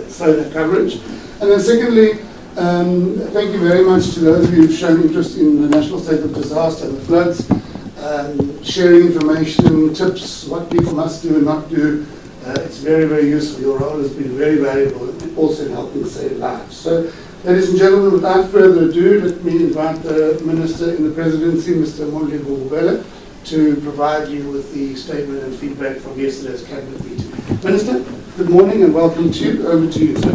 solar coverage. And then secondly, thank you very much to those of you who've shown interest in the national state of disaster and the floods, sharing information, tips, what people must do and not do. It's very, very useful. Your role has been very valuable, also in helping save lives. So, ladies and gentlemen, without further ado, let me invite the Minister in the Presidency, Mr. Mondli Gungubele, to provide you with the statement and feedback from yesterday's Cabinet meeting. Minister, good morning and welcome to you. Over to you, sir.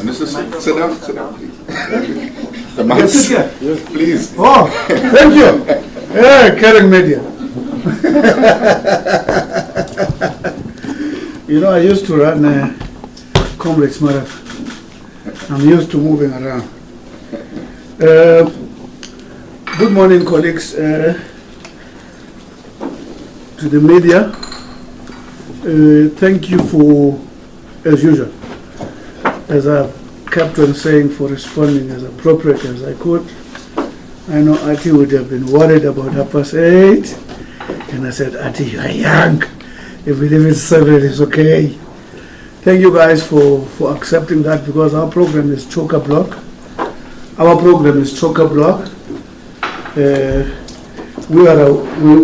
Minister, sit down, please. The mics, yes, please. Oh, thank you. Yeah, caring media. You know, I used to run a Comrades Marathon. I'm used to moving around. Good morning, colleagues. To the media, thank you for, as usual, as I've kept on saying, for responding as appropriate as I could. I know Ati would have been worried about 8:30, and I said, Ati, you are young. If we leave it 7, it's okay. Thank you guys for accepting that, because our program is chock-a-block. Our program is chock-a-block. We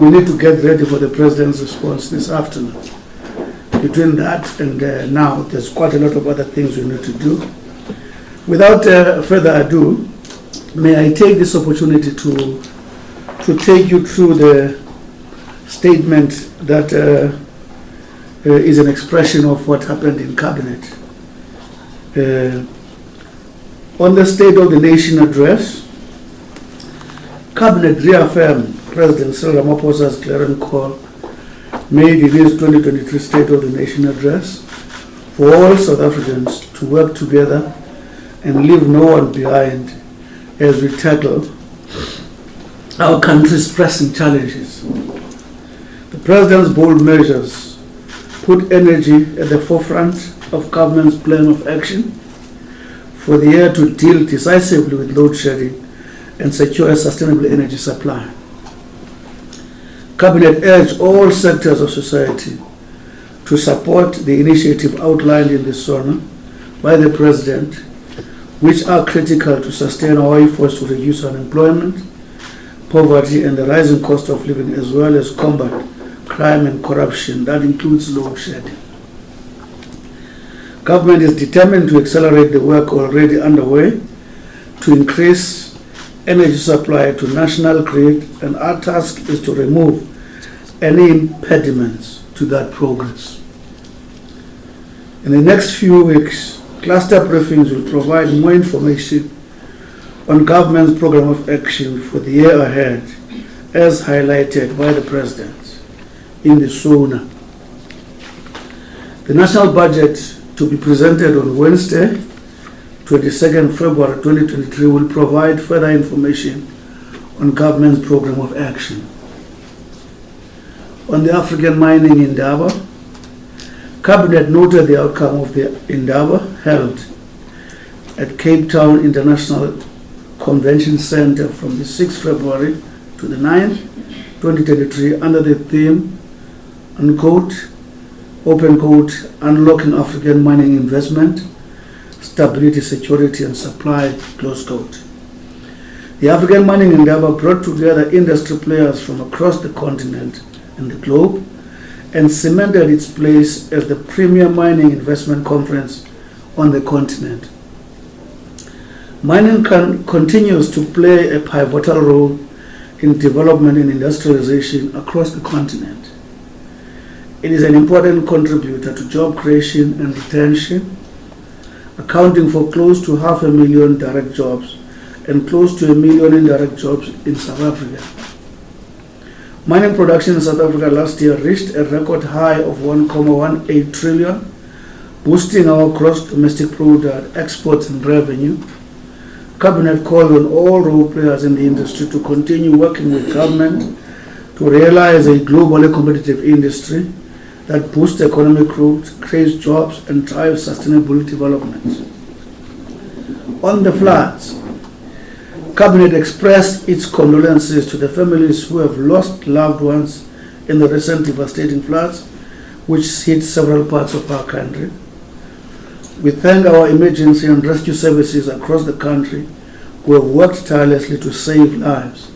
need to get ready for the President's response this afternoon. Between that and now, there's quite a lot of other things we need to do. Without further ado, may I take this opportunity to take you through the statement that is an expression of what happened in Cabinet. On the State of the Nation address, Cabinet reaffirmed President Cyril Ramaphosa's clarion call made in his 2023 State of the Nation address for all South Africans to work together and leave no one behind as we tackle our country's pressing challenges. The President's bold measures put energy at the forefront of government's plan of action for the year to deal decisively with load shedding and secure a sustainable energy supply. Cabinet urged all sectors of society to support the initiative outlined in the SONA by the President, which are critical to sustain our efforts to reduce unemployment, poverty, and the rising cost of living, as well as combat crime and corruption. That includes load shedding. Government is determined to accelerate the work already underway to increase energy supply to national grid, and our task is to remove any impediments to that progress. In the next few weeks, cluster briefings will provide more information on government's program of action for the year ahead, as highlighted by the President in the SONA. The national budget to be presented on Wednesday, 22nd February 2023, will provide further information on government's program of action. On the African mining endeavor, Cabinet noted the outcome of the endeavor held at Cape Town International Convention Center from the 6th February to the 9th, 2023, under the theme, unquote, open quote, unlocking African mining investment, stability, security, and supply, close quote. The African mining endeavor brought together industry players from across the continent and the globe and cemented its place as the premier mining investment conference on the continent. Mining continues to play a pivotal role in development and industrialization across the continent. It is an important contributor to job creation and retention, accounting for close to 500,000 direct jobs and close to 1 million indirect jobs in South Africa. Mining production in South Africa last year reached a record high of 1.18 trillion, boosting our gross domestic product, exports, and revenue. Cabinet called on all role players in the industry to continue working with government to realize a globally competitive industry that boosts economic growth, creates jobs, and drives sustainable development. On the floods, Cabinet expressed its condolences to the families who have lost loved ones in the recent devastating floods which hit several parts of our country. We thank our emergency and rescue services across the country who have worked tirelessly to save lives.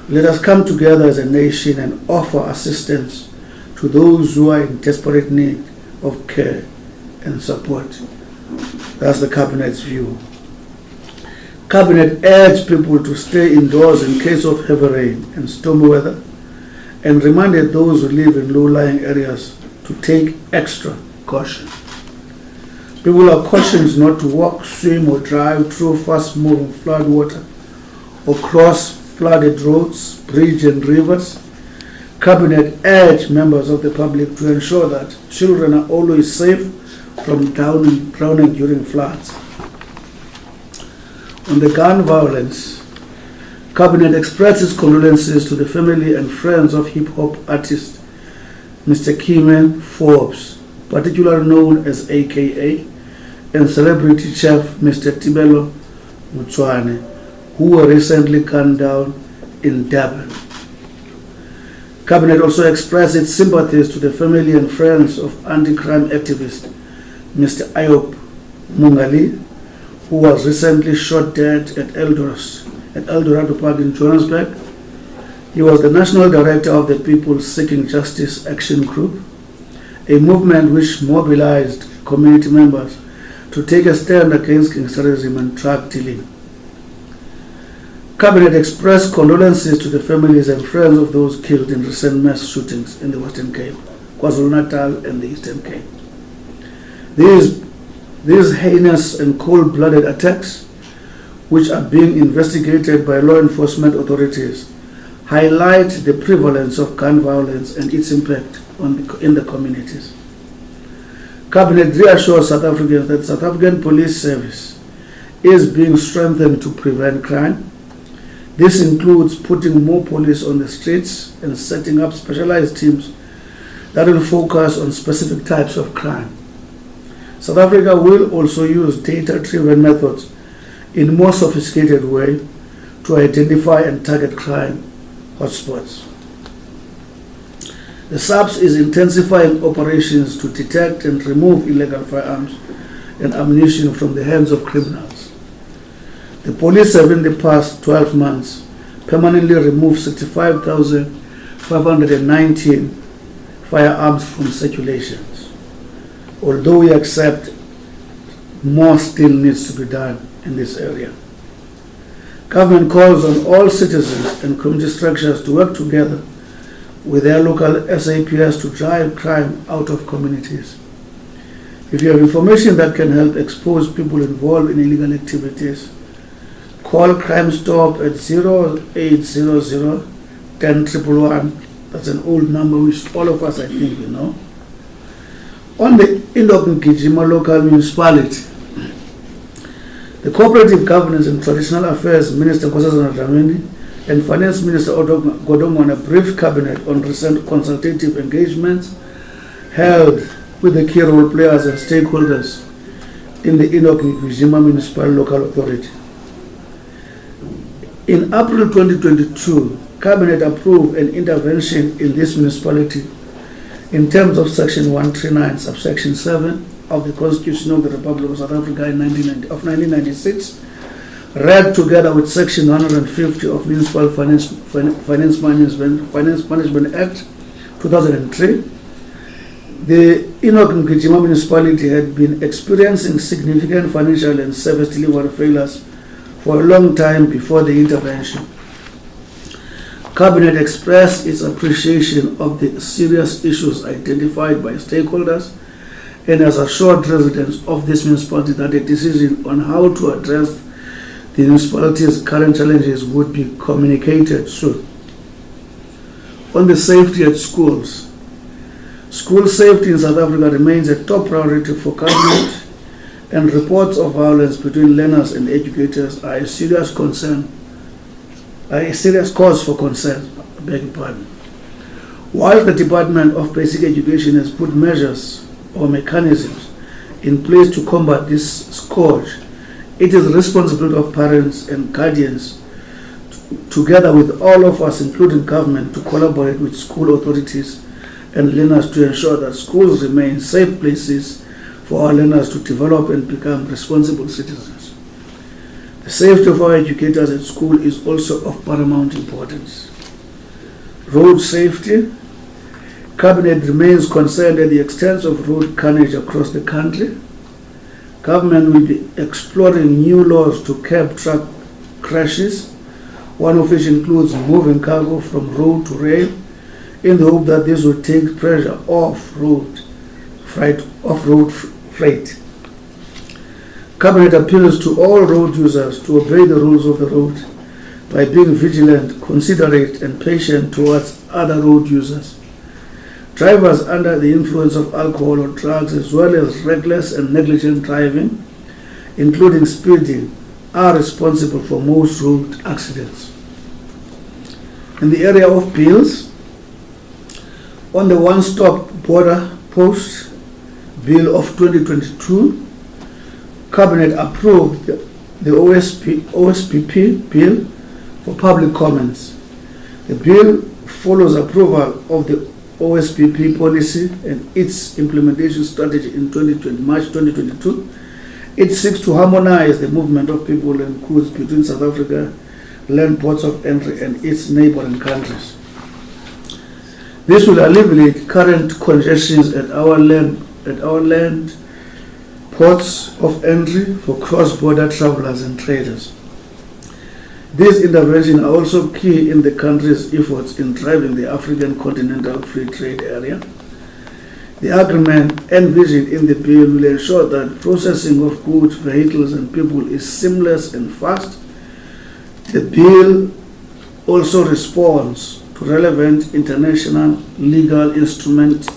Let us come together as a nation and offer assistance to those who are in desperate need of care and support. That's the Cabinet's view. Cabinet urged people to stay indoors in case of heavy rain and stormy weather, and reminded those who live in low-lying areas to take extra caution. People are cautioned not to walk, swim, or drive through fast-moving flood water or cross flooded roads, bridges, and rivers. Cabinet urged members of the public to ensure that children are always safe from drowning during floods. On the gun violence, Cabinet expresses condolences to the family and friends of hip-hop artist Mr. Keenan Forbes, particularly known as AKA, and celebrity chef Mr. Tibelo Mutswane, who were recently gunned down in Durban. Cabinet also expressed its sympathies to the family and friends of anti-crime activist Mr. Ayop Mungali, who was recently shot dead at Eldorado Park in Johannesburg. He was the National Director of the People Seeking Justice Action Group, a movement which mobilized community members to take a stand against gangsterism and drug dealing. Cabinet expressed condolences to the families and friends of those killed in recent mass shootings in the Western Cape, KwaZulu-Natal, and the Eastern Cape. These heinous and cold-blooded attacks, which are being investigated by law enforcement authorities, highlight the prevalence of gun violence and its impact in the communities. Cabinet reassures South Africans that South African Police Service is being strengthened to prevent crime. This includes putting more police on the streets and setting up specialized teams that will focus on specific types of crime. South Africa will also use data-driven methods in a more sophisticated way to identify and target crime hotspots. The SABC is intensifying operations to detect and remove illegal firearms and ammunition from the hands of criminals. The police have in the past 12 months permanently removed 65,519 firearms from circulation. Although we accept more still needs to be done in this area. Government calls on all citizens and community structures to work together with their local SAPS to drive crime out of communities. If you have information that can help expose people involved in illegal activities, call Crime Stop at 0800 10 111. That's an old number which all of us, I think, know. On the Indokun-Gijima local municipality, the Cooperative Governance and Traditional Affairs Minister Nkosazana Dlamini and Finance Minister Godongwana briefed Cabinet on recent consultative engagements held with the key role players and stakeholders in the Indokun-Gijima Municipal Local Authority. In April 2022, Cabinet approved an intervention in this municipality in terms of Section 139, subsection 7 of the Constitution of the Republic of South Africa of 1996, read together with Section 150 of Municipal Finance Management Act 2003. The Indokun-Gijima municipality had been experiencing significant financial and service delivery failures for a long time before the intervention. Cabinet expressed its appreciation of the serious issues identified by stakeholders and has assured residents of this municipality that a decision on how to address the municipality's current challenges would be communicated soon. On the safety at schools, school safety in South Africa remains a top priority for Cabinet, and reports of violence between learners and educators are a serious cause for concern. I beg your pardon. While the Department of Basic Education has put measures or mechanisms in place to combat this scourge, it is the responsibility of parents and guardians, together with all of us, including government, to collaborate with school authorities and learners to ensure that schools remain safe places for our learners to develop and become responsible citizens. The safety of our educators at school is also of paramount importance. Road safety. Cabinet remains concerned at the extent of road carnage across the country. Government will be exploring new laws to curb truck crashes, one of which includes moving cargo from road to rail, in the hope that this will take pressure off road freight. Cabinet appeals to all road users to obey the rules of the road by being vigilant, considerate, and patient towards other road users. Drivers under the influence of alcohol or drugs, as well as reckless and negligent driving, including speeding, are responsible for most road accidents. In the area of bills, on the one-stop border post bill of 2022, Cabinet approved the OSPP bill for public comments. The bill follows approval of the OSPP policy and its implementation strategy in March 2022. It seeks to harmonize the movement of people and goods between South Africa, land ports of entry, and its neighboring countries. This will alleviate current congestions at our land ports of entry for cross-border travelers and traders. These interventions are also key in the country's efforts in driving the African Continental Free Trade Area. The agreement envisioned in the bill will ensure that processing of goods, vehicles, and people is seamless and fast. The bill also responds to relevant international legal instruments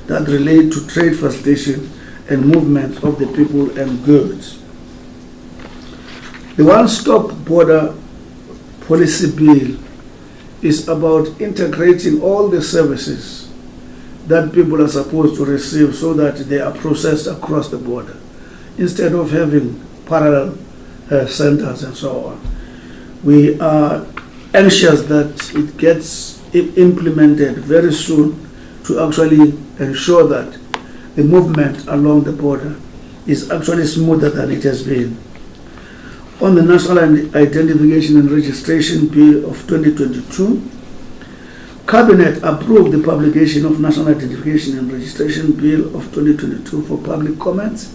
that relate to trade facilitation and movement of the people and goods. The one-stop border policy bill is about integrating all the services that people are supposed to receive so that they are processed across the border, instead of having parallel centers and so on. We are anxious that it gets implemented very soon to actually ensure that the movement along the border is actually smoother than it has been. On the National Identification and Registration Bill of 2022, Cabinet approved the publication of National Identification and Registration Bill of 2022 for public comments.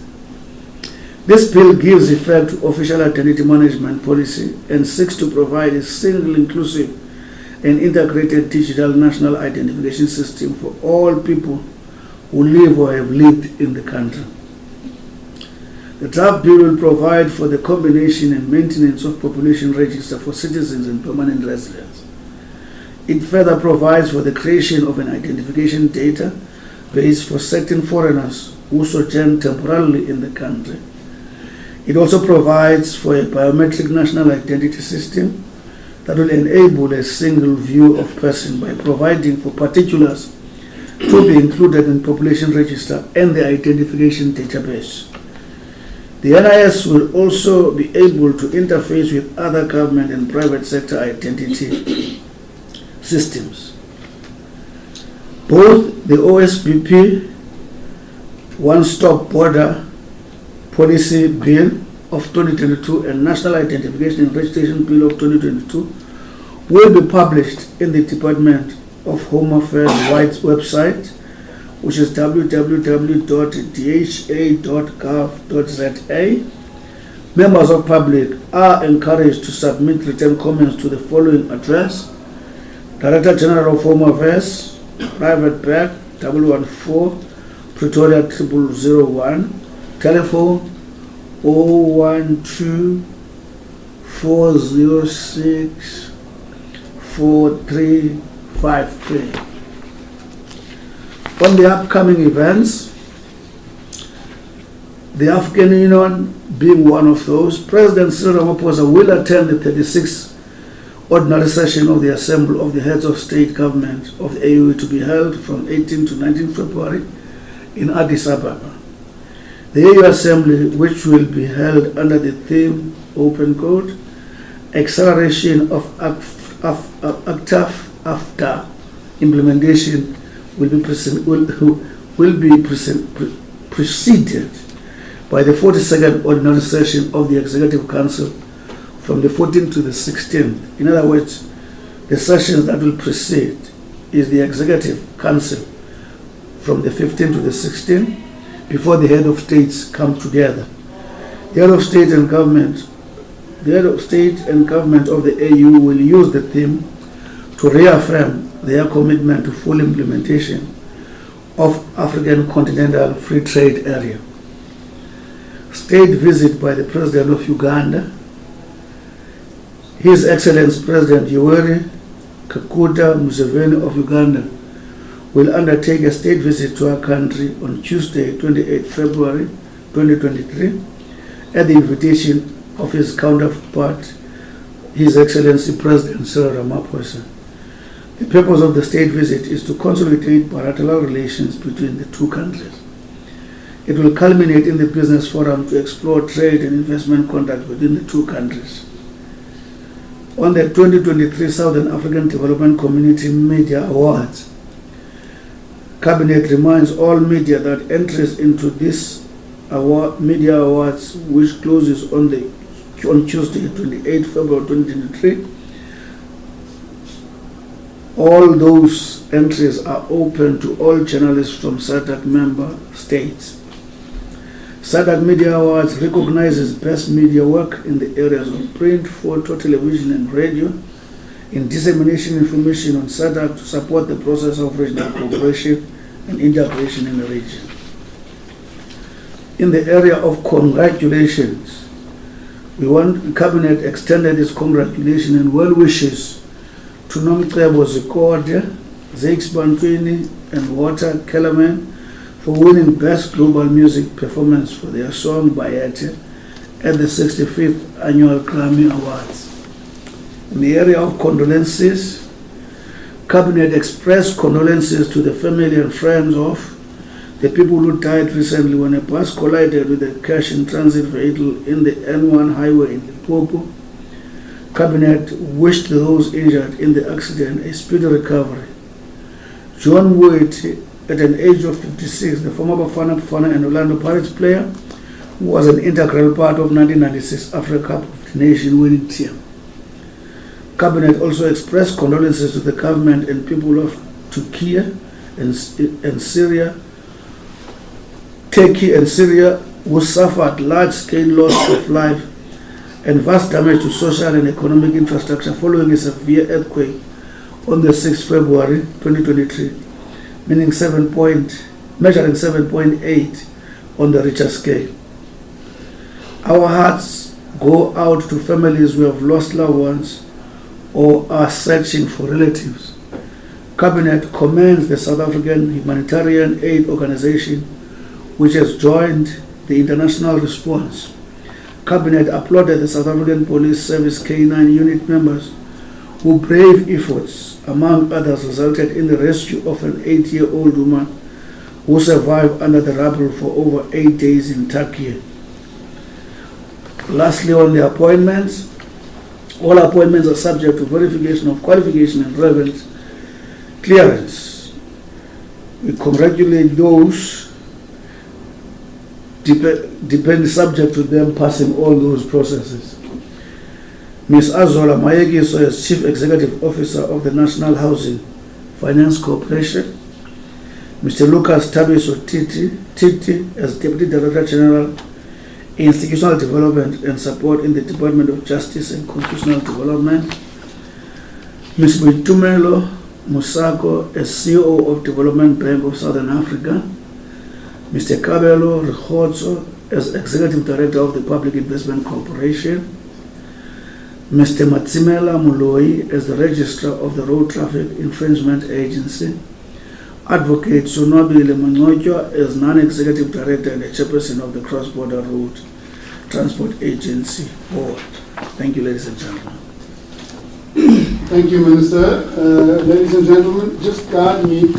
This bill gives effect to official identity management policy and seeks to provide a single, inclusive, and integrated digital national identification system for all people who live or have lived in the country. The draft bill will provide for the combination and maintenance of population register for citizens and permanent residents. It further provides for the creation of an identification database for certain foreigners who sojourn temporarily in the country. It also provides for a biometric national identity system that will enable a single view of person by providing for particulars to be included in population register and the identification database. The NIS will also be able to interface with other government and private sector identity systems. Both the OSPP One-Stop Border Policy Bill of 2022 and National Identification and Registration Bill of 2022 will be published in the Department of Home Affairs website, which is www.dha.gov.za. Members of public are encouraged to submit written comments to the following address: Director General of Home Affairs, Private Bag 114, Pretoria 0001, telephone 012 406 4353. On the upcoming events, the African Union being one of those, President Cyril Ramaphosa will attend the 36th Ordinary Session of the Assembly of the Heads of State Government of the AU to be held from 18 to 19 February in Addis Ababa. The AU Assembly, which will be held under the theme Open Code, Acceleration of AFTA implementation, will be preceded by the 42nd Ordinary Session of the Executive Council from the 14th to the 16th. In other words, the sessions that will precede is the Executive Council from the 15th to the 16th, before the head of states come together. The head of state and government of the AU will use the theme to reaffirm their commitment to full implementation of African Continental Free Trade Area. State visit by the President of Uganda. His Excellency President Yoweri Kaguta Museveni of Uganda will undertake a state visit to our country on Tuesday, 28 February 2023, at the invitation of his counterpart, His Excellency President Cyril Ramaphosa. The purpose of the state visit is to consolidate bilateral relations between the two countries. It will culminate in the business forum to explore trade and investment contacts within the two countries. On the 2023 Southern African Development Community Media Awards, Cabinet reminds all media that entries into this media awards, which closes on Tuesday, 28 February 2023, all those entries are open to all journalists from SADC member states. SADC Media Awards recognizes best media work in the areas of print, photo, television, and radio in dissemination information on SADC to support the process of regional cooperation and integration in the region. In the area of congratulations, Cabinet extended its congratulations and well wishes to Nomcebo Zikode, Zakes Bantwini, and Walter Kellerman for winning Best Global Music Performance for their song Bayete at the 65th Annual Grammy Awards. In the area of condolences, Cabinet expressed condolences to the family and friends of the people who died recently when a bus collided with a cash-in-transit vehicle in the N1 highway in Limpopo. Cabinet wished those injured in the accident a speedy recovery. John Wood, at an age of 56, the former Bafana and Orlando Pirates player, who was an integral part of 1996 Africa Cup of Nations winning team. Cabinet also expressed condolences to the government and people of Turkey and Syria, who suffered large-scale loss of life and vast damage to social and economic infrastructure following a severe earthquake on the 6th February 2023, measuring 7.8 on the Richter scale. Our hearts go out to families who have lost loved ones or are searching for relatives. Cabinet commends the South African Humanitarian Aid Organization, which has joined the international response. Cabinet applauded the South African Police Service K9 unit members whose brave efforts, among others, resulted in the rescue of an 8-year-old woman who survived under the rubble for over 8 days in Turkey. Lastly, on the appointments, all appointments are subject to verification of qualification and relevant clearance. We congratulate those subject to them passing all those processes. Ms. Azola Mayegiso as Chief Executive Officer of the National Housing Finance Corporation, Mr. Lucas Tabiso Titi as Deputy Director General, Institutional Development and Support in the Department of Justice and Constitutional Development, Ms. Bitumelo Musako as CEO of Development Bank of Southern Africa, Mr. Kabelo Rikotso as Executive Director of the Public Investment Corporation, Mr. Matsimela Muloi as the Registrar of the Road Traffic Infringement Agency, Advocate Sonobile Mangojo as Non-Executive Director and the Chairperson of the Cross-Border Road Transport Agency Board. Thank you, ladies and gentlemen. Thank you, Minister. Ladies and gentlemen, just guide me.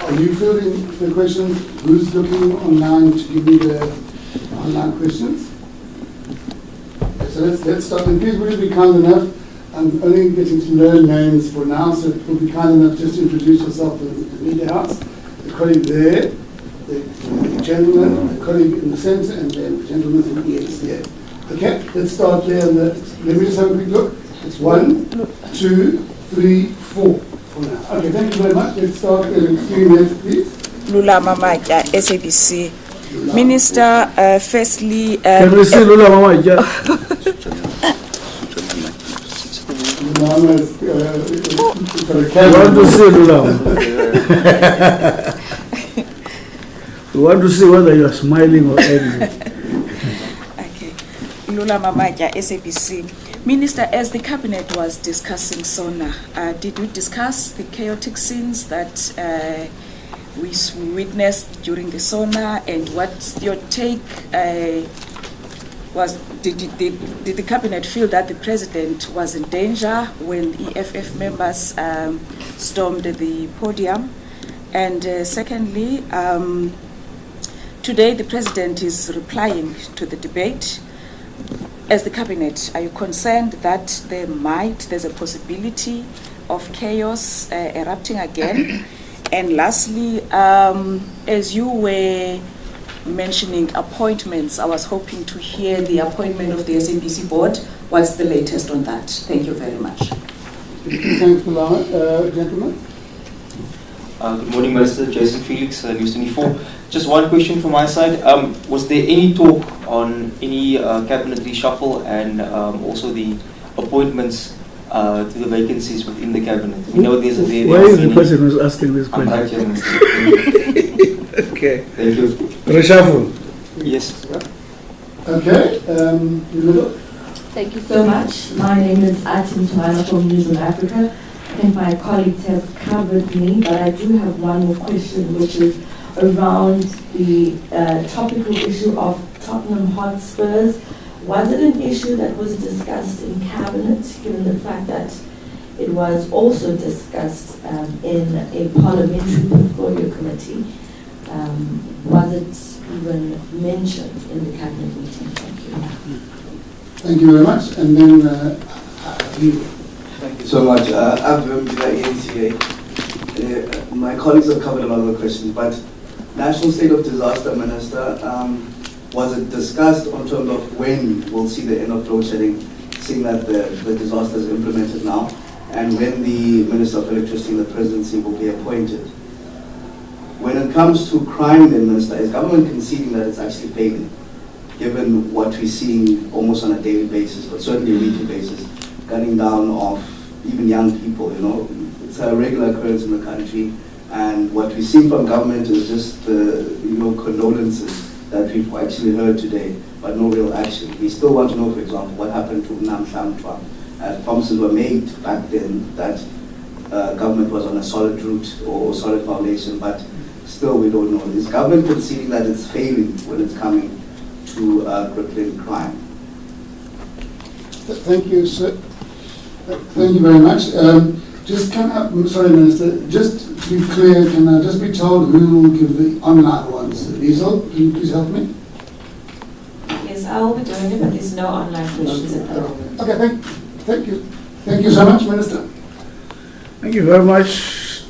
Are you fielding the questions? Who's looking online to give me the online questions? So let's start. And please, would you be kind enough? I'm only getting to learn names for now, so it will be kind enough just to introduce yourself to the media house. The colleague there, the gentleman, a colleague in the centre, and then the gentleman in the ENCA. Okay, let's start there. Let me just have a quick look. It's 1, 2, 3, 4 for now. Okay, thank you very much. Let's start in 3 minutes, please. Lula Mamaja, SABC. Minister, firstly... Can we see Lula Mamaja? You want to see Lula? We want to see whether you are smiling or angry. Okay. Lula Mamaja, SABC. Minister, as the cabinet was discussing SONA, did we discuss the chaotic scenes that we witnessed during the SONA, and what's your take? Did the cabinet feel that the president was in danger when the EFF members stormed the podium? And secondly, today the president is replying to the debate. As the cabinet, are you concerned that there's a possibility of chaos erupting again? And lastly, as you were mentioning appointments, I was hoping to hear the appointment of the SABC board. What's the latest on that? Thank you very much. Thanks, Malama. Gentlemen. Good morning, Minister. Jason Felix, News 24. Just one question from my side. Was there any talk on any cabinet reshuffle and also the appointments to the vacancies within the cabinet? We know there's a Why is the person who's asking this question? I'm right here, Minister. Okay. Thank you. Reshuffle. Yes. Okay. Thank you so much. My name is Atim Tuana from Newsroom Africa. I think my colleagues have covered me, but I do have one more question, which is around the topical issue of Tottenham Hotspurs. Was it an issue that was discussed in Cabinet, given the fact that it was also discussed in a parliamentary portfolio committee? Was it even mentioned in the Cabinet meeting? Thank you. Thank you very much. And then, Thank you so much. I've been with the ENCA. My colleagues have covered a lot of the questions, but National State of Disaster, Minister, was it discussed in terms of when we'll see the end of load shedding, seeing that the disaster is implemented now, and when the Minister of Electricity in the Presidency will be appointed? When it comes to crime, then, Minister, is government conceding that it's actually failing, given what we're seeing almost on a daily basis, but certainly a weekly basis, gunning down of even young people, you know? It's a regular occurrence in the country, and what we're seeing from government is just, condolences that we've actually heard today, but no real action. We still want to know, for example, what happened to Nam Shamtwa. Promises were made back then that government was on a solid route or solid foundation, but still we don't know. Is government conceding that it's failing when it's coming to crippling crime? thank you, sir. Thank you very much. Sorry, Minister, just to be clear, can I just be told who will give the online ones? Liesel, can you please help me? Yes, I will be doing it, but there's no online questions at the moment. Okay, thank you. Thank you so much, Minister. Thank you very much.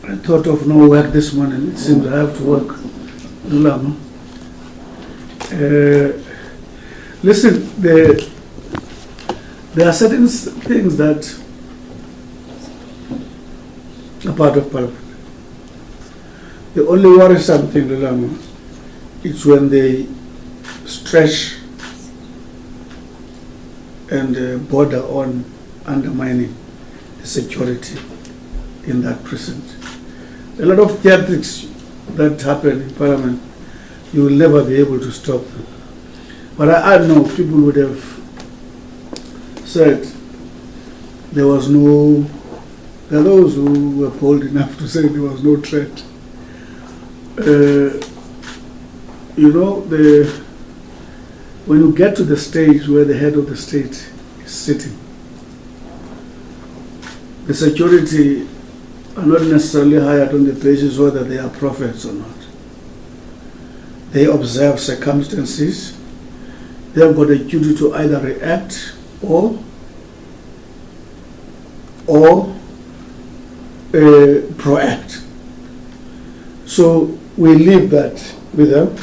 I thought of no work this morning. It seems I have to work. Lula. Listen, there are certain things that are part of Parliament. The only worrisome thing, Lula, is when they stretch and border on undermining the security in that precinct. A lot of theatrics that happen in Parliament, you will never be able to stop them. But I know people would have said there are those who were bold enough to say there was no threat. When you get to the stage where the head of the state is sitting, the security are not necessarily hired on the basis whether they are prophets or not. They observe circumstances. They have got a duty to either react or proact. So we leave that with them.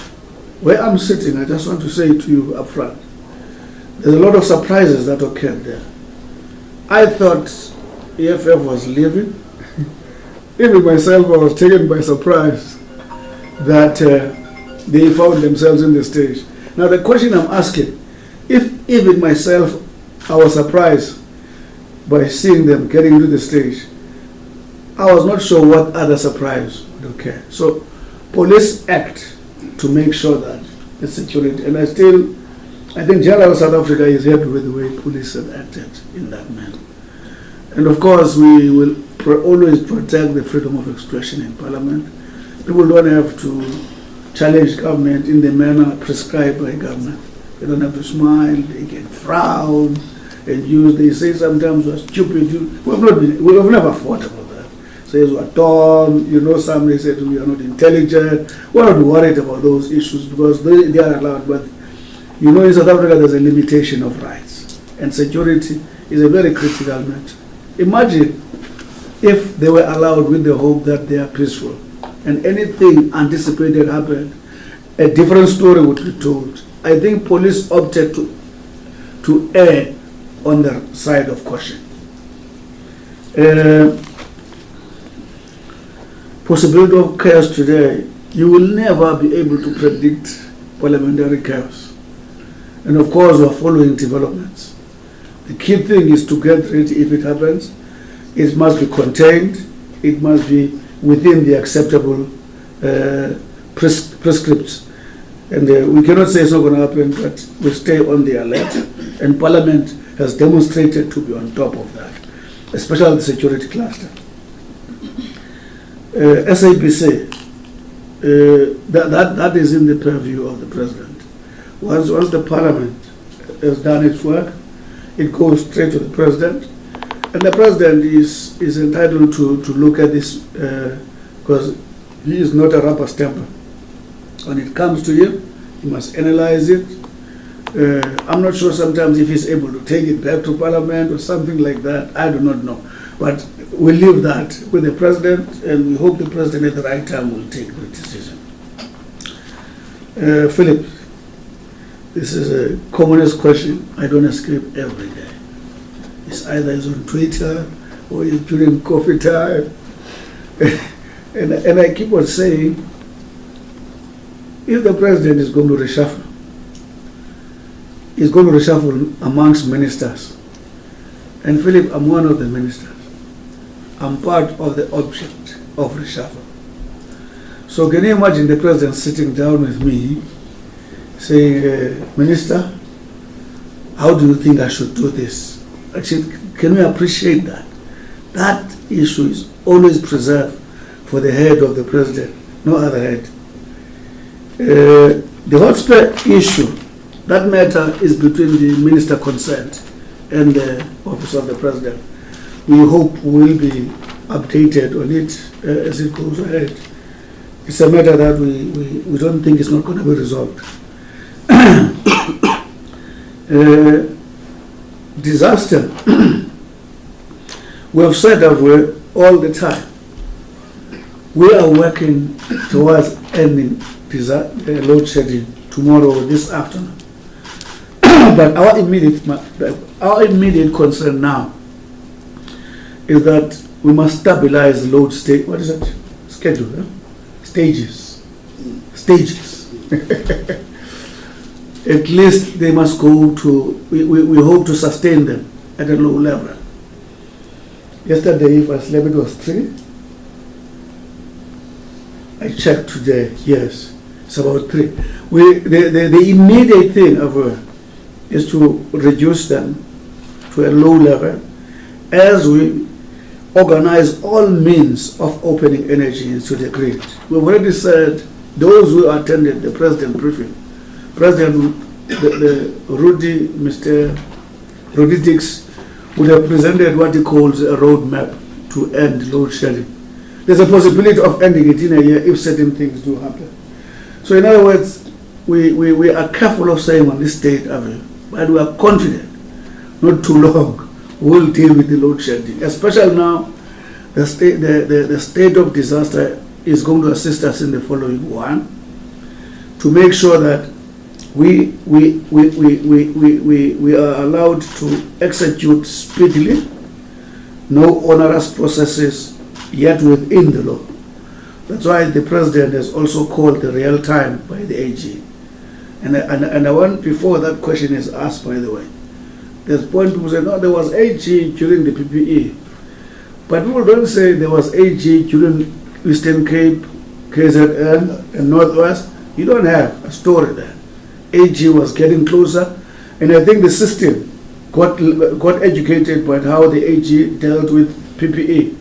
Where I'm sitting, I just want to say to you up front, there's a lot of surprises that occurred there. I thought EFF was leaving. Even myself, I was taken by surprise that they found themselves in the stage. Now the question I'm asking, if even myself, I was surprised by seeing them getting to the stage, I was not sure what other surprise would occur. So police act to make sure that the security, and I think General South Africa is happy with the way police have acted in that manner. And of course, we will always protect the freedom of expression in Parliament. People don't have to challenge government in the manner prescribed by government. They don't have to smile, they can frown, and use, they say sometimes we're stupid. We have never fought about that. Says we're dumb, somebody said we are not intelligent. We're not worried about those issues because they are allowed. But in South Africa there's a limitation of rights, and security is a very critical matter. Imagine if they were allowed with the hope that they are peaceful and anything anticipated happened, a different story would be told. I think police opted to err on the side of caution. Possibility of chaos today, you will never be able to predict parliamentary chaos. And of course, we are following developments. The key thing is to get ready if it happens. It must be contained. It must be within the acceptable prescripts. And we cannot say it's not going to happen, but we stay on the alert. And Parliament has demonstrated to be on top of that, especially the security cluster. SABC, that is in the purview of the President. Once the Parliament has done its work, it goes straight to the President, and the President is entitled to look at this because he is not a rubber stamper. When it comes to him, he must analyze it. I'm not sure sometimes if he's able to take it back to Parliament or something like that. I do not know. But we'll leave that with the President, and we hope the President at the right time will take the decision. Philip, this is a commonest question I don't escape every day. It's either it's on Twitter or it's during coffee time. and I keep on saying, if the President is going to reshuffle, he's going to reshuffle amongst ministers. And Philip, I'm one of the ministers. I'm part of the object of reshuffle. So can you imagine the President sitting down with me saying, Minister, how do you think I should do this? Actually, can we appreciate that? That issue is always preserved for the head of the President, no other head. The hotspot issue, that matter is between the minister concerned and the office of the President. We hope we'll be updated on it as it goes ahead. It's a matter that we don't think is not going to be resolved. Disaster. We have said that we're all the time. We are working towards ending load shedding tomorrow or this afternoon. But our immediate concern now is that we must stabilize the load state. What is it? Schedule, huh? Stages. At least they must go to, we hope to sustain them at a low level. Yesterday, if I slept, it was 3. I checked today, yes, it's about 3. The immediate thing is to reduce them to a low level as we organize all means of opening energy into the grid. We've already said those who attended the President briefing, Mr. Rudy Dix would have presented what he calls a roadmap to end load shedding. There's a possibility of ending it in a year if certain things do happen. So in other words, we are careful of saying on this state avenue, but we are confident, not too long, we'll deal with the load shedding. Especially now, the state of disaster is going to assist us in the following: 1, to make sure that we are allowed to execute speedily, no onerous processes, yet within the law. That's why the President has also called the real time by the AG. And I want, before that question is asked, by the way, there's point people say, no, there was AG during the PPE. But people don't say there was AG during Eastern Cape, KZN, and Northwest. You don't have a story there. AG was getting closer, and I think the system got educated by how the AG dealt with PPE.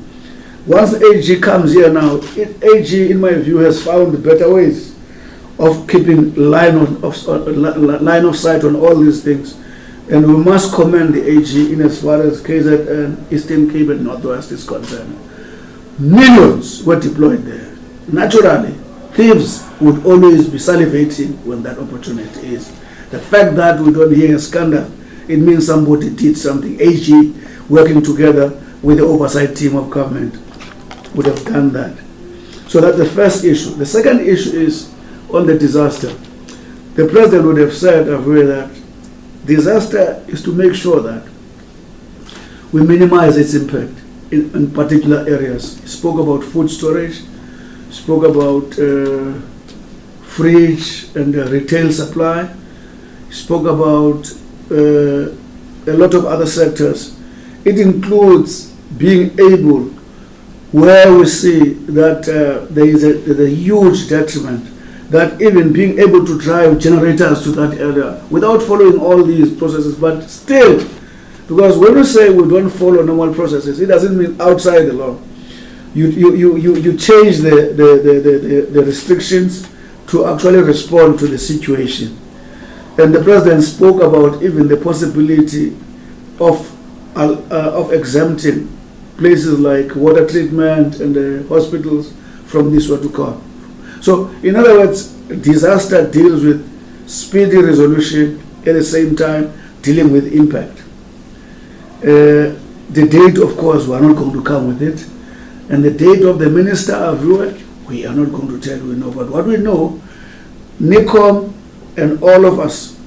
Once the AG comes here now, AG, in my view, has found better ways of keeping line of sight on all these things. And we must commend the AG in as far as KZN, Eastern Cape, and Northwest is concerned. Millions were deployed there. Naturally, thieves would always be salivating when that opportunity is. The fact that we don't hear a scandal, it means somebody did something. AG, working together with the oversight team of government, would have done that. So that's the first issue. The second issue is on the disaster. The President would have said that disaster is to make sure that we minimize its impact in particular areas. He spoke about food storage, spoke about fridge and retail supply, spoke about a lot of other sectors. It includes being able, where we see that there is a huge detriment, that even being able to drive generators to that area without following all these processes, but still, because when we say we don't follow normal processes, it doesn't mean outside the law. You change the restrictions to actually respond to the situation. And the President spoke about even the possibility of exempting places like water treatment and hospitals from this what we call. So, in other words, disaster deals with speedy resolution, at the same time dealing with impact. The date, of course, we are not going to come with it. And the date of the Minister of Work, we are not going to tell you, no. But what we know, NICOM and all of us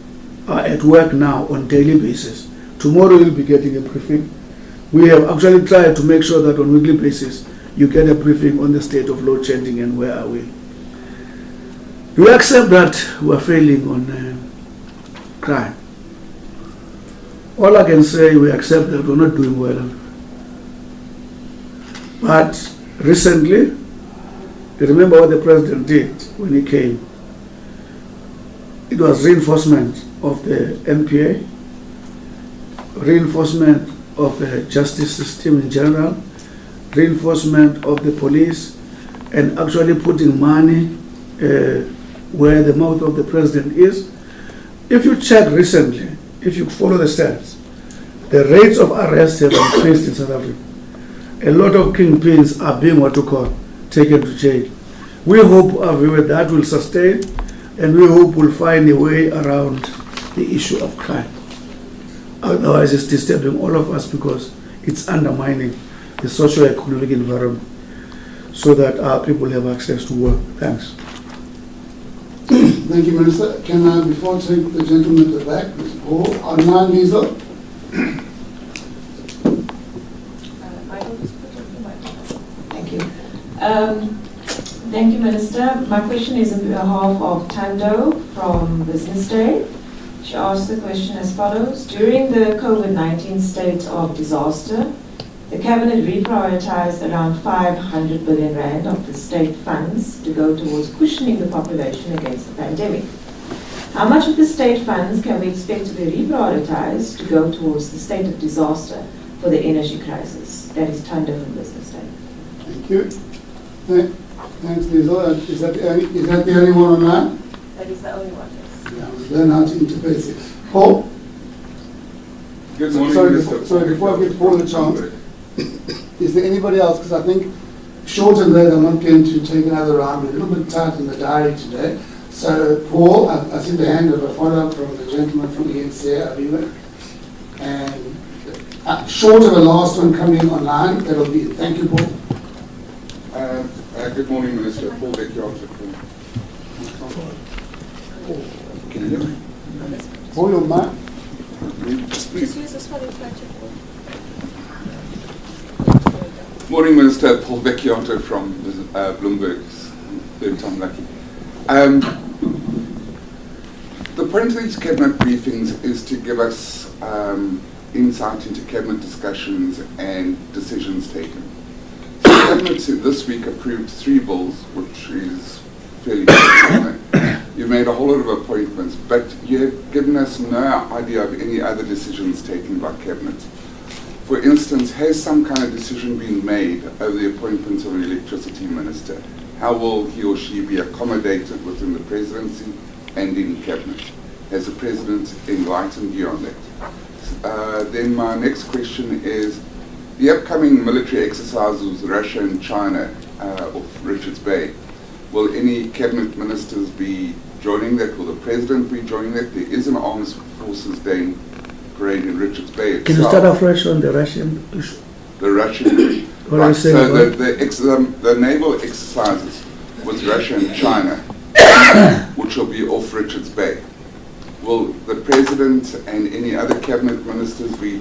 are at work now on daily basis. Tomorrow you'll be getting a briefing. We have actually tried to make sure that on weekly basis you get a briefing on the state of load shedding and where are we. We accept that we are failing on crime. All I can say, we accept that we're not doing well. But recently, you remember what the President did when he came. It was reinforcement of the NPA, reinforcement of the justice system in general, reinforcement of the police, and actually putting money where the mouth of the President is. If you check recently, if you follow the stats, the rates of arrest have increased in South Africa. A lot of kingpins are being what you call taken to jail. We hope that will sustain, and we hope we'll find a way around the issue of crime. Otherwise, it's disturbing all of us because it's undermining the socio-economic environment so that our people have access to work. Thanks. Thank you, Minister. Can I, before I take the gentleman at the back, Mr. Paul, online visa? Thank you. Thank you, Minister. My question is on behalf of Tando from Business Day. She asked the question as follows. During the COVID-19 state of disaster, the Cabinet reprioritized around 500 billion rand of the state funds to go towards cushioning the population against the pandemic. How much of the state funds can we expect to be reprioritized to go towards the state of disaster for the energy crisis? That is Tando from Business Day. Thank you. Thanks, Liesl. Is that the only one online? That is the only one, yes. Yeah, we learn how to interface it. Paul? Good morning, Sorry, before I give Paul a chance, is there anybody else? Because I think short and late, I'm not going to take another round. We're a little bit tight in the diary today. So, Paul, I see the hand of a follow-up from the gentleman from ENCA, Aviva. And short of the last one coming online, that'll be it. Thank you, Paul. Good morning, Minister. Paul Beck, Can you hear me? Hold your mic. Just Just use this one in front of Morning, Minister. Paul Vecchiotto from Bloomberg's Third Time Lucky. The point of these cabinet briefings is to give us insight into cabinet discussions and decisions taken. So cabinet this week approved 3 bills, which is fairly good. You've made a whole lot of appointments, but you have given us no idea of any other decisions taken by cabinet. For instance, has some kind of decision been made over the appointment of an electricity minister? How will he or she be accommodated within the presidency and in cabinet? Has the president enlightened you on that? Then my next question is, the upcoming military exercises with Russia and China off Richards Bay, will any cabinet ministers be joining that? Will the president be joining that? There is an Armed Forces Day parade in Richards Bay itself. Can you start afresh on the Russian issue? The Russian, What are right, you saying so about the naval exercises with Russia and China, which will be off Richards Bay, will the president and any other cabinet ministers be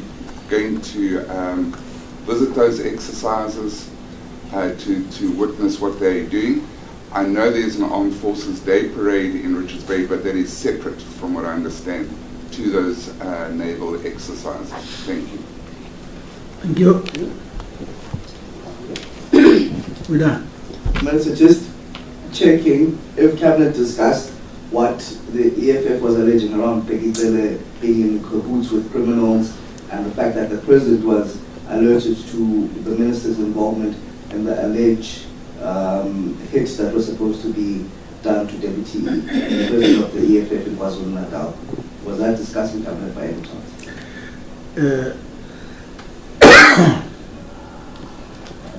going to visit those exercises to witness what they're doing? I know there's an Armed Forces Day parade in Richards Bay, but that is separate from what I understand to those naval exercises. Thank you. Thank you. We're done. Minister, just checking if cabinet discussed what the EFF was alleging around Peggy being in cahoots with criminals and the fact that the president was alerted to the minister's involvement in the alleged hits that were supposed to be done to Deputy President of the EFF in KwaZulu-Natal. Was that discussed in cabinet by any chance?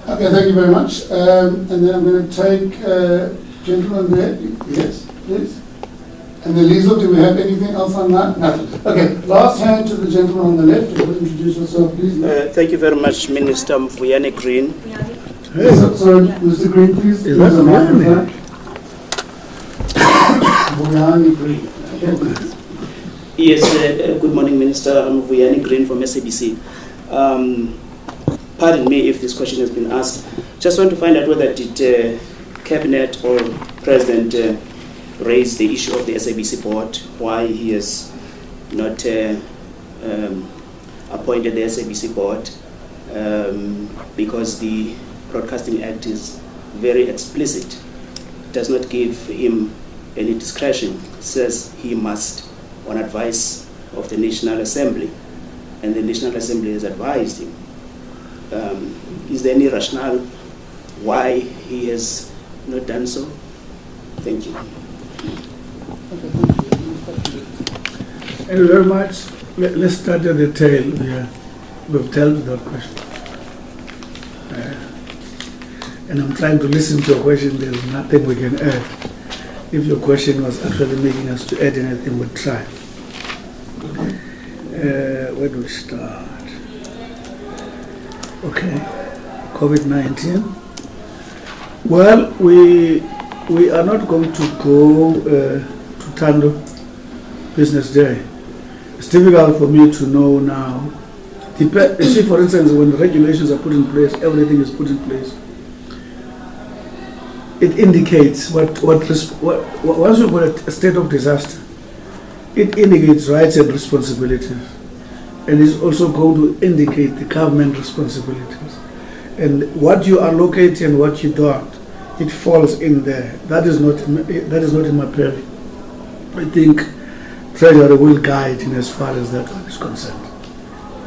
Okay, thank you very much. And then I'm going to take gentleman there. Yes, please. And then Liesl, do we have anything else on that? No. Okay, last hand to the gentleman on the left. If you would introduce yourself, please. Thank you very much, Minister Mvuyane Green. Hey, sorry, Mr. Green, please. Is that Please, Mvuyane? Mvuyane Green. Okay, please. Yes, good morning, Minister. I'm Mvuyane Green from SABC. Pardon me if this question has been asked. Just want to find out whether did Cabinet or President raise the issue of the SABC board, why he has not appointed the SABC board, because the Broadcasting Act is very explicit, does not give him any discretion, it says he must, on advice of the National Assembly, and the National Assembly has advised him. Is there any rationale why he has not done so? Thank you. Thank you very much. Let's start at the tail. We've dealt with that question. And I'm trying to listen to your question. There's nothing we can add. If your question was actually making us to add anything, we'll try. Where do we start? Okay, COVID-19. Well, we are not going to go to Tando Business Day. It's difficult for me to know now. You see, for instance, when the regulations are put in place, everything is put in place. It indicates once we put a state of disaster, it indicates rights and responsibilities. And it's also going to indicate the government responsibilities. And what you allocate and what you don't, it falls in there. That is not in my purview. I think Treasury will guide in as far as that one is concerned.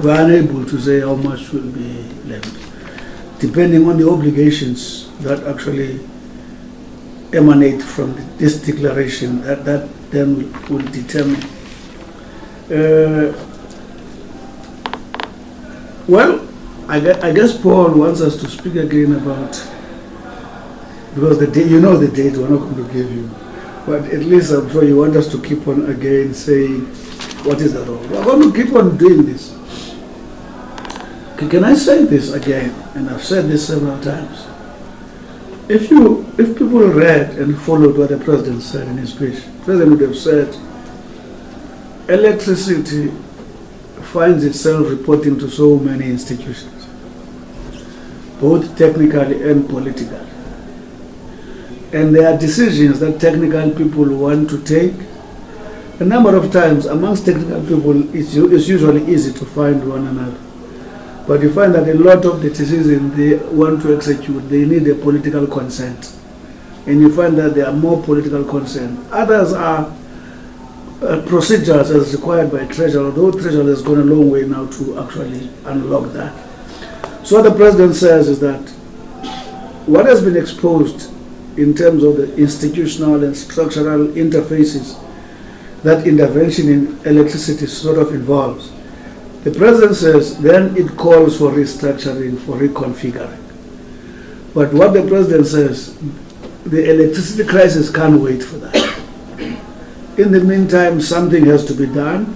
We are unable to say how much will be left, depending on the obligations that actually emanate from this declaration. That then will determine. Well, I guess Paul wants us to speak again about, because the date, you know the date we're not going to give you, but at least I'm sure you want us to keep on again saying what is the role. We're going to keep on doing this. Can I say this again? And I've said this several times. If people read and followed what the president said in his speech, the president would have said, electricity finds itself reporting to so many institutions, both technically and politically. And there are decisions that technical people want to take. A number of times amongst technical people, it's usually easy to find one another. But you find that a lot of the decisions they want to execute, they need a political consent. And you find that there are more political consent. Others are procedures as required by Treasury, although Treasury has gone a long way now to actually unlock that. So what the president says is that what has been exposed in terms of the institutional and structural interfaces that intervention in electricity sort of involves, the president says then it calls for restructuring, for reconfiguring. But what the president says, the electricity crisis can't wait for that. In the meantime, something has to be done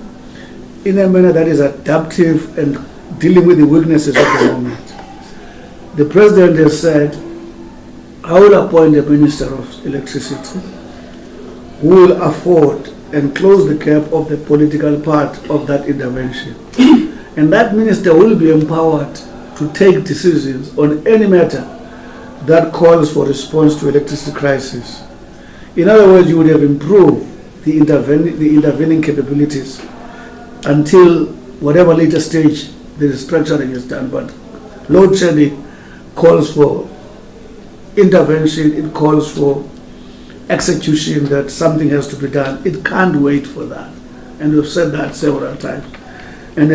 in a manner that is adaptive and dealing with the weaknesses of the moment. The president has said, I will appoint a minister of electricity who will afford and close the gap of the political part of that intervention. And that minister will be empowered to take decisions on any matter that calls for response to electricity crisis. In other words, you would have improved the intervening capabilities until whatever later stage the restructuring is done. But load shedding calls for intervention, it calls for execution, that something has to be done. It can't wait for that. And we've said that several times. And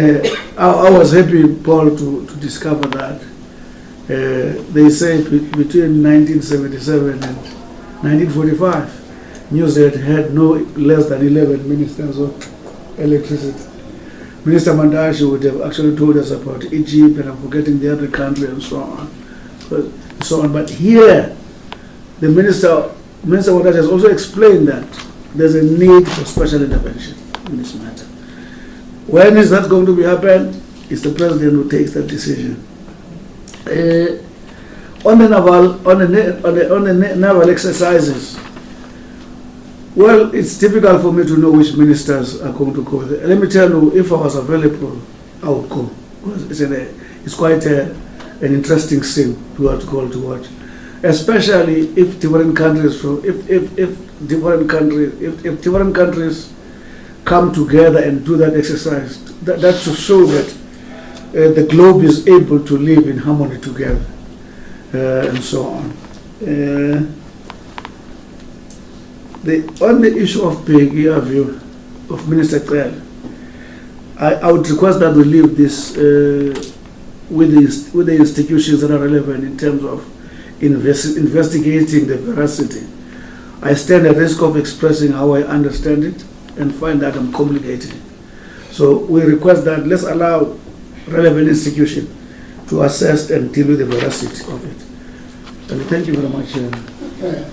I was happy, Paul, to discover that. They say between 1977 and 1945, Newsnet had no less than 11 ministers of electricity. Minister Mandashi would have actually told us about Egypt, and I'm forgetting the other country and so on. But here, the Minister Mandashi has also explained that there's a need for special intervention in this matter. When is that going to be happened? It's the president who takes that decision. On the naval exercises, well, it's difficult for me to know which ministers are going to go. Let me tell you, if I was available, I would go. It's quite an interesting scene to watch, especially if different countries different countries come together and do that exercise. That to show that the globe is able to live in harmony together, and so on. On the issue of Begi view of Minister Krell, I would request that we leave this with the institutions that are relevant in terms of investigating the veracity. I stand at risk of expressing how I understand it and find that I'm complicated. So we request that let's allow relevant institutions to assess and deal with the veracity of it. And thank you very much. Okay.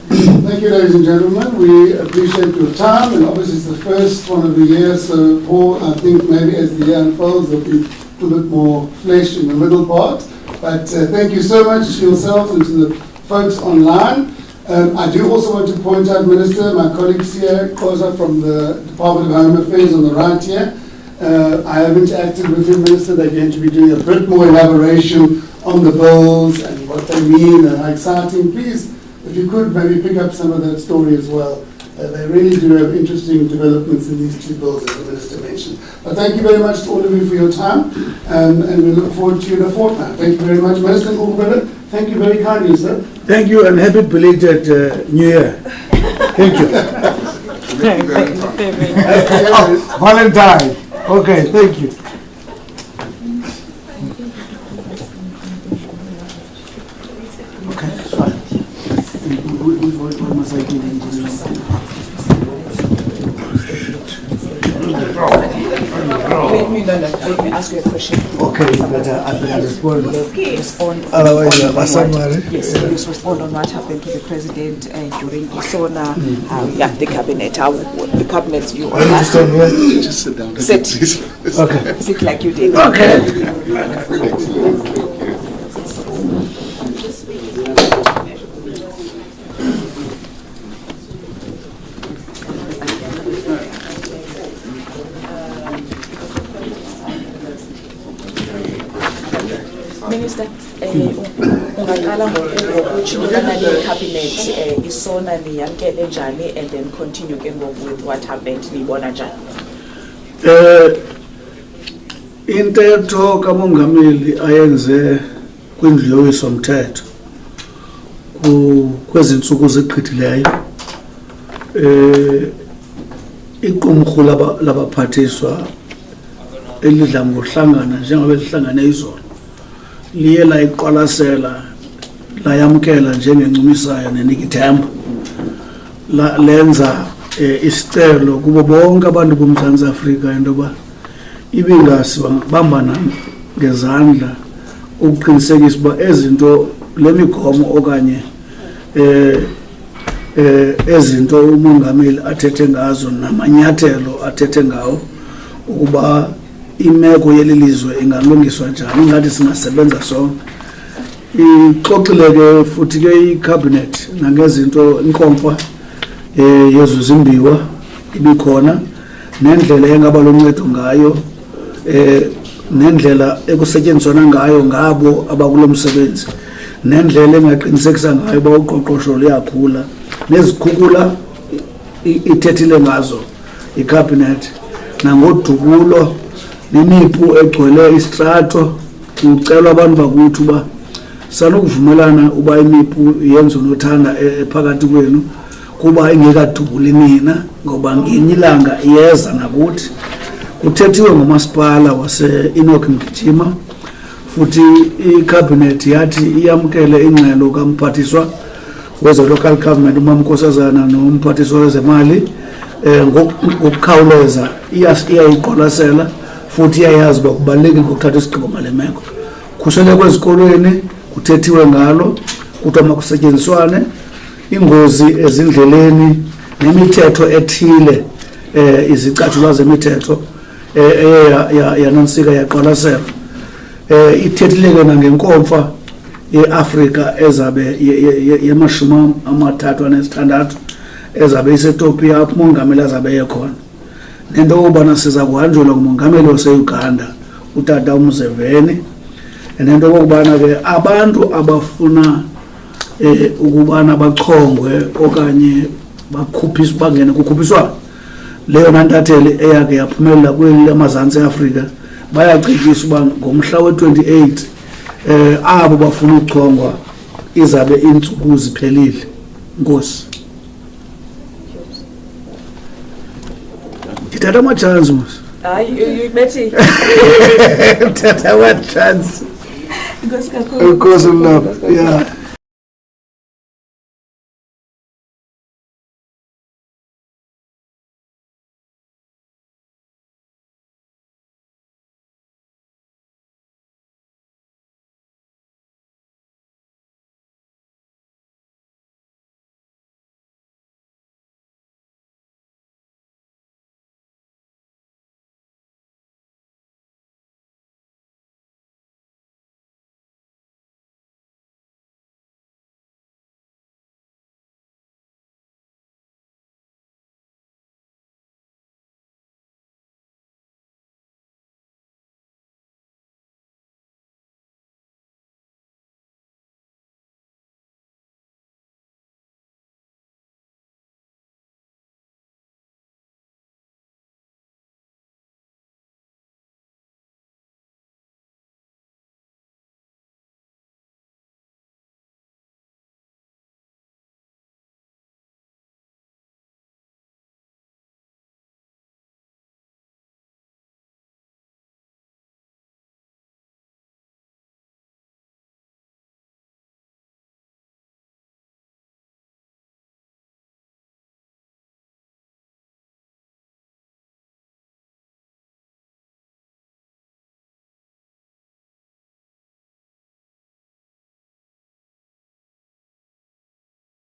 Thank you, ladies and gentlemen. We appreciate your time, and obviously it's the first one of the year, so Paul, I think maybe as the year unfolds, there'll be a little bit more flesh in the middle part. But thank you so much to yourselves and to the folks online. I do also want to point out, Minister, my colleagues here, Koza from the Department of Home Affairs on the right here. I have interacted with you, Minister. They're going to be doing a bit more elaboration on the bills and what they mean and how exciting. Please, if you could maybe pick up some of that story as well. They really do have interesting developments in these two bills, as the Minister mentioned. But thank you very much to all of you for your time, and we look forward to you in a fortnight. Thank you very much, Minister Gungubele. Thank you very kindly, sir. Thank you, and happy belated New Year. Thank you. Oh, Valentine. Okay, thank you. Okay, it's fine. What must I give you? Let me ask you a question. Okay, but I better respond. Otherwise, Yes, please respond on what happened to the president during the SONA, the cabinet, how the cabinet's view on that. Just sit down. Sit. Please. Okay. Sit like you did. Okay. Minister, ungaqala ngokuthi ubonani cabinet isona niyamkele njani and then continue ke ngoku with what happened niyibona njani? Intetho kamongameli ayenze kwindlu yowiso-mthetho kwezi ntsuku zigqithileyo iqumrhu labaphathiswa elidla ngohlangana njengoba lihlangane izolo liye layiqwalasela layamkela njengencumisayo nenika ithemba lenza isicelo kubo bonke abantu boMzantsi Afrika into yoba ibingasi bambana ngezandla ukuqinisekisa uba ezinto le migomo okanye ezinto umongameli athethe ngazo namanyathelo athethe ngawo ukuba imeko yeli lizwe ingalungiswa njani ingathi singasebenza sonke. Ixoxile ke futhi ke icabinet nangezinto inkomfa yezozimbiwa ibikhona nendlela engaba loncedo ngayo nendlela ekusetyenziswana ngayo ngabo abakulo msebenzi nendlela engaqinisekisa ngayo uba uqoqosho luyakhula nezikhukula ithethile ngazo icabinet nangodubulo nemipu egcwele istrato ucelwa abantu bakuthi uba sanokuvumelana uba imipu yenza unothanda phakathi kwenu kuba ingekadubuli nina ngoba ngenye ilanga iyeza nakuthi kuthethiwe ngomasipala wase-Enoch Mgijima futhi icabinet yathi iyamkele ingxelo kamphathiswa weze-local government uMamnkosazana nomphathiswa wezemali ngokukhawuleza iyayiqwalasela futhi iyayazi uba kubalulekile ukuthatha isigqibo ngale meko. Khuseleko ezikolweni kuthethiwe ngalo kuthiwa makusetyenziswane ingozi ezindleleni nemithetho ethile izicatshulwa zemithetho yanontsika yaqwalasela ithethileke nangenkomfa yeAfrika ezabe ye-36 ezabe iseTopia apho umongameli azabe ekhona nento yokubana siza kuhanjelwa ngumongameli wase-Uganda utata uMuseveni nento yokubana ke abantu abafuna ukubana bachongwe okanye bangene kukhuphiswana leyo nantatheli eyakhe yaphumelela kweli lamazantsi eAfrika bayacikisa uba ngomhla we-28 abo bafuna ukuchongwa izabe iintsuku ziphelile. Nkosi. Ndithatha ama-chance mos. Hayi bethi ndithatha ama-chance. Nkosi kakhulu. Nkosi mlapha, yeah.